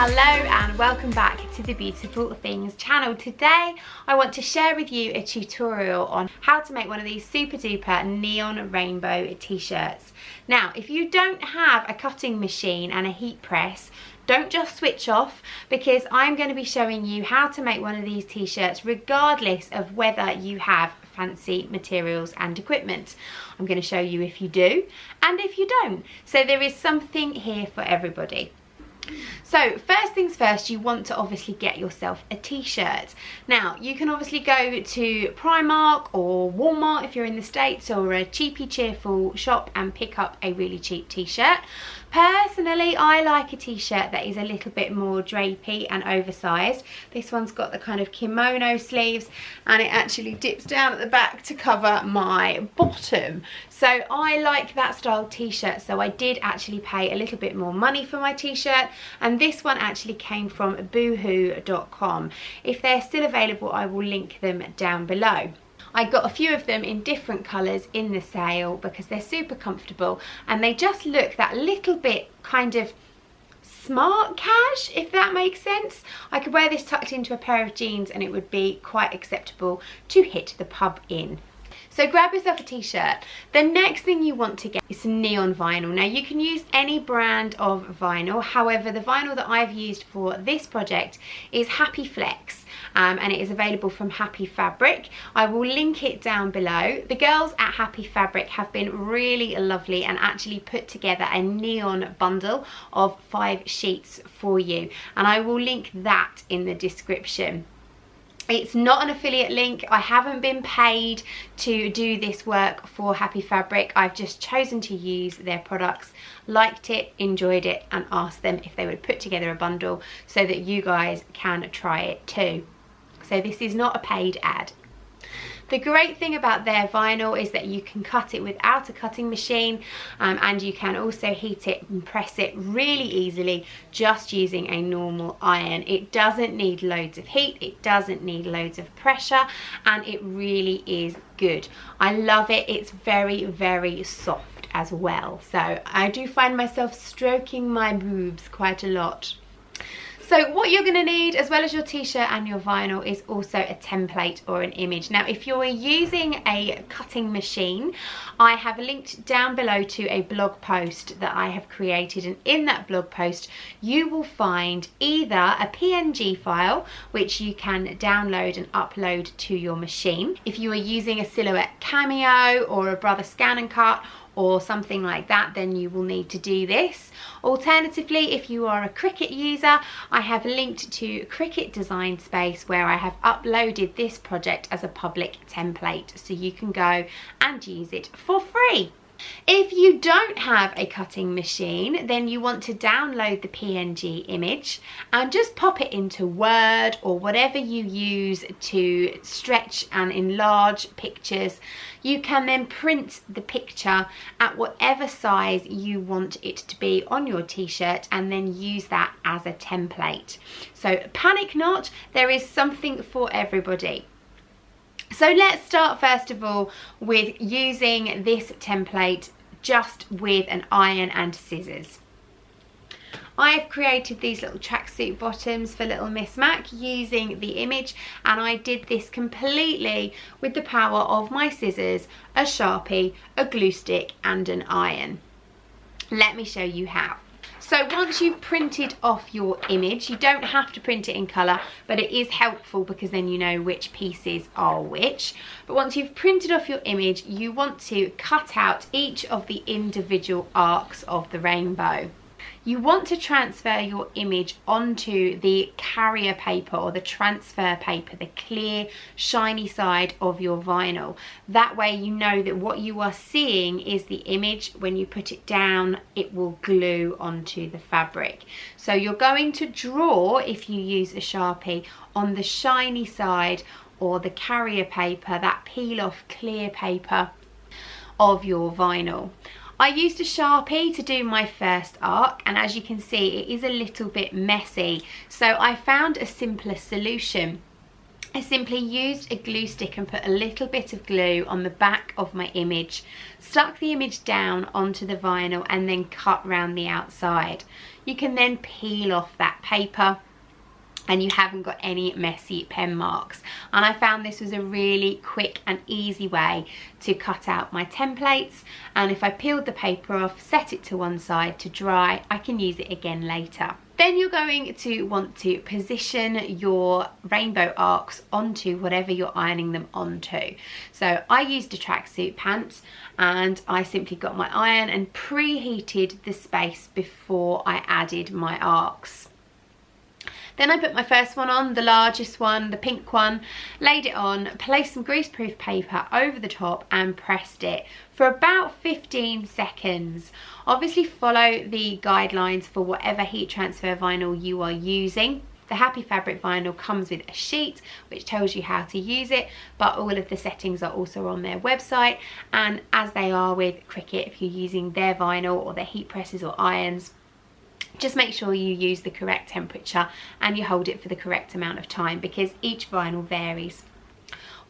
Hello and welcome back to the Beautiful Things channel. Today I want to share with you a tutorial on how to make one of these super duper neon rainbow t-shirts. Now, if you don't have a cutting machine and a heat press, don't just switch off, because I'm going to be showing you how to make one of these t-shirts regardless of whether you have fancy materials and equipment. I'm going to show you if you do and if you don't. So there is something here for everybody. So first things first, you want to obviously get yourself a t-shirt. Now you can obviously go to Primark or Walmart if you're in the States, or a cheapy cheerful shop and pick up a really cheap t-shirt. Personally, I like a t-shirt that is a little bit more drapey and oversized. This one's got the kind of kimono sleeves and it actually dips down at the back to cover my bottom. So I like that style t-shirt, so I did actually pay a little bit more money for my t-shirt, and this one actually came from boohoo.com. If they're still available, I will link them down below. I got a few of them in different colours in the sale because they're super comfortable and they just look that little bit kind of smart cash, if that makes sense. I could wear this tucked into a pair of jeans and it would be quite acceptable to hit the pub in. So grab yourself a t-shirt. The next thing you want to get is some neon vinyl. Now you can use any brand of vinyl, however the vinyl that I've used for this project is Happy Flex. And it is available from Happy Fabric. I will link it down below. The girls at Happy Fabric have been really lovely and actually put together a neon bundle of 5 sheets for you, and I will link that in the description. It's not an affiliate link. I haven't been paid to do this work for Happy Fabric. I've just chosen to use their products, liked it, enjoyed it, and asked them if they would put together a bundle so that you guys can try it too. So this is not a paid ad. The great thing about their vinyl is that you can cut it without a cutting machine, and you can also heat it and press it really easily just using a normal iron. It doesn't need loads of heat, it doesn't need loads of pressure, and it really is good. I love it. It's very, very soft as well. So I do find myself stroking my boobs quite a lot. So what you're going to need, as well as your t-shirt and your vinyl, is also a template or an image. Now if you're using a cutting machine, I have linked down below to a blog post that I have created, and in that blog post you will find either a PNG file which you can download and upload to your machine. If you are using a Silhouette Cameo or a Brother Scan and Cut or something like that, then you will need to do this. Alternatively, if you are a Cricut user, I have linked to Cricut Design Space where I have uploaded this project as a public template, so you can go and use it for free. If you don't have a cutting machine, then you want to download the PNG image and just pop it into Word or whatever you use to stretch and enlarge pictures. You can then print the picture at whatever size you want it to be on your t-shirt and then use that as a template. So panic not, there is something for everybody. So let's start first of all with using this template just with an iron and scissors. I've created these little tracksuit bottoms for little Miss Mac using the image, and I did this completely with the power of my scissors, a Sharpie, a glue stick and an iron. Let me show you how. So once you've printed off your image, you don't have to print it in colour, but it is helpful because then you know which pieces are which. But once you've printed off your image, you want to cut out each of the individual arcs of the rainbow. You want to transfer your image onto the carrier paper or the transfer paper, the clear, shiny side of your vinyl. That way you know that what you are seeing is the image. When you put it down, it will glue onto the fabric. So you're going to draw, if you use a Sharpie, on the shiny side or the carrier paper, that peel off clear paper of your vinyl. I used a Sharpie to do my first arc, and as you can see it is a little bit messy, so I found a simpler solution. I simply used a glue stick and put a little bit of glue on the back of my image, stuck the image down onto the vinyl and then cut round the outside. You can then peel off that paper and you haven't got any messy pen marks. And I found this was a really quick and easy way to cut out my templates, and if I peeled the paper off, set it to one side to dry, I can use it again later. Then you're going to want to position your rainbow arcs onto whatever you're ironing them onto. So I used a tracksuit pant and I simply got my iron and preheated the space before I added my arcs. Then I put my first one on, the largest one, the pink one, laid it on, placed some greaseproof paper over the top and pressed it for about 15 seconds. Obviously follow the guidelines for whatever heat transfer vinyl you are using. The Happy Fabric vinyl comes with a sheet which tells you how to use it, but all of the settings are also on their website, and as they are with Cricut, if you're using their vinyl or their heat presses or irons, just make sure you use the correct temperature and you hold it for the correct amount of time, because each vinyl varies.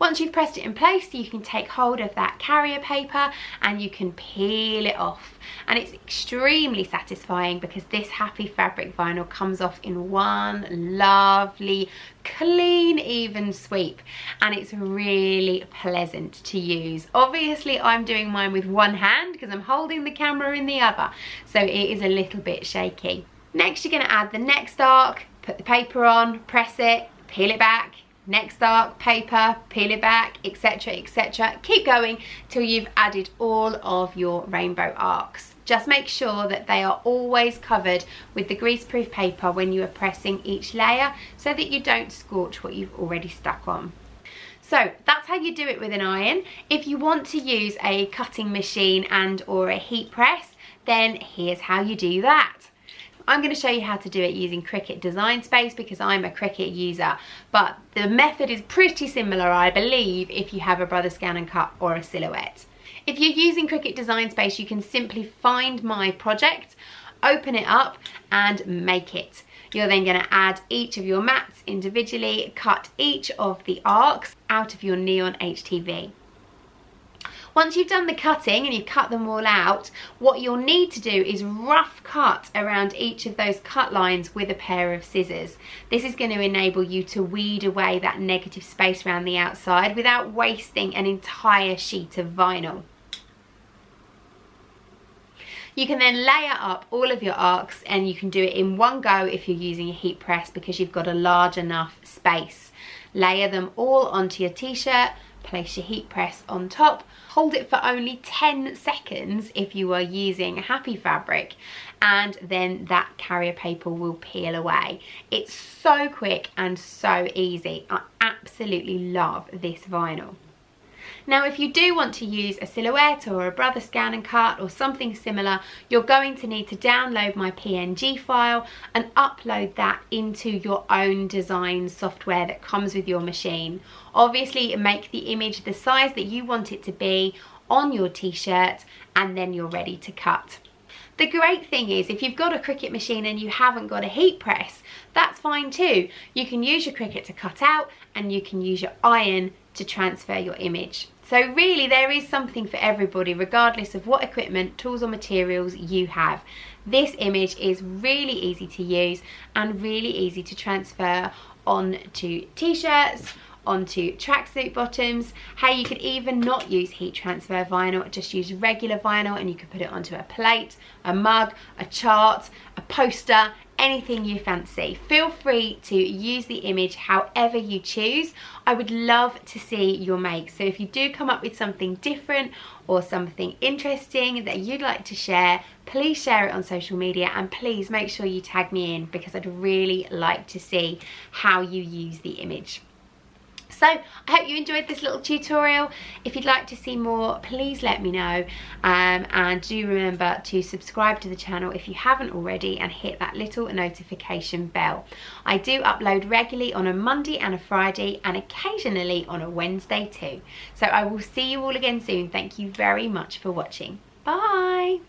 Once you've pressed it in place, you can take hold of that carrier paper and you can peel it off. And it's extremely satisfying because this Happy Fabric vinyl comes off in one lovely, clean, even sweep. And it's really pleasant to use. Obviously, I'm doing mine with one hand because I'm holding the camera in the other. So it is a little bit shaky. Next, you're going to add the next arc, put the paper on, press it, peel it back. Next arc, paper, peel it back, etc, etc. Keep going till you've added all of your rainbow arcs. Just make sure that they are always covered with the greaseproof paper when you are pressing each layer so that you don't scorch what you've already stuck on. So that's how you do it with an iron. If you want to use a cutting machine and or a heat press, then here's how you do that. I'm going to show you how to do it using Cricut Design Space because I'm a Cricut user, but the method is pretty similar, I believe, if you have a Brother Scan and Cut or a Silhouette. If you're using Cricut Design Space, you can simply find my project, open it up and make it. You're then going to add each of your mats individually, cut each of the arcs out of your neon HTV. Once you've done the cutting and you've cut them all out, what you'll need to do is rough cut around each of those cut lines with a pair of scissors. This is going to enable you to weed away that negative space around the outside without wasting an entire sheet of vinyl. You can then layer up all of your arcs, and you can do it in one go if you're using a heat press because you've got a large enough space. Layer them all onto your t-shirt, place your heat press on top, hold it for only 10 seconds if you are using Happy Fabric, and then that carrier paper will peel away. It's so quick and so easy. I absolutely love this vinyl. Now, if you do want to use a Silhouette or a Brother Scan and Cut or something similar, you're going to need to download my PNG file and upload that into your own design software that comes with your machine. Obviously, make the image the size that you want it to be on your t-shirt, and then you're ready to cut. The great thing is, if you've got a Cricut machine and you haven't got a heat press, that's fine too. You can use your Cricut to cut out and you can use your iron to transfer your image. So really there is something for everybody regardless of what equipment, tools or materials you have. This image is really easy to use and really easy to transfer onto t-shirts, onto tracksuit bottoms. Hey, you could even not use heat transfer vinyl, just use regular vinyl, and you could put it onto a plate, a mug, a chart, a poster, anything you fancy. Feel free to use the image however you choose. I would love to see your makes. So if you do come up with something different or something interesting that you'd like to share, please share it on social media, and please make sure you tag me in because I'd really like to see how you use the image. So I hope you enjoyed this little tutorial. If you'd like to see more, please let me know, and do remember to subscribe to the channel if you haven't already and hit that little notification bell. I do upload regularly on a Monday and a Friday and occasionally on a Wednesday too. So I will see you all again soon. Thank you very much for watching. Bye.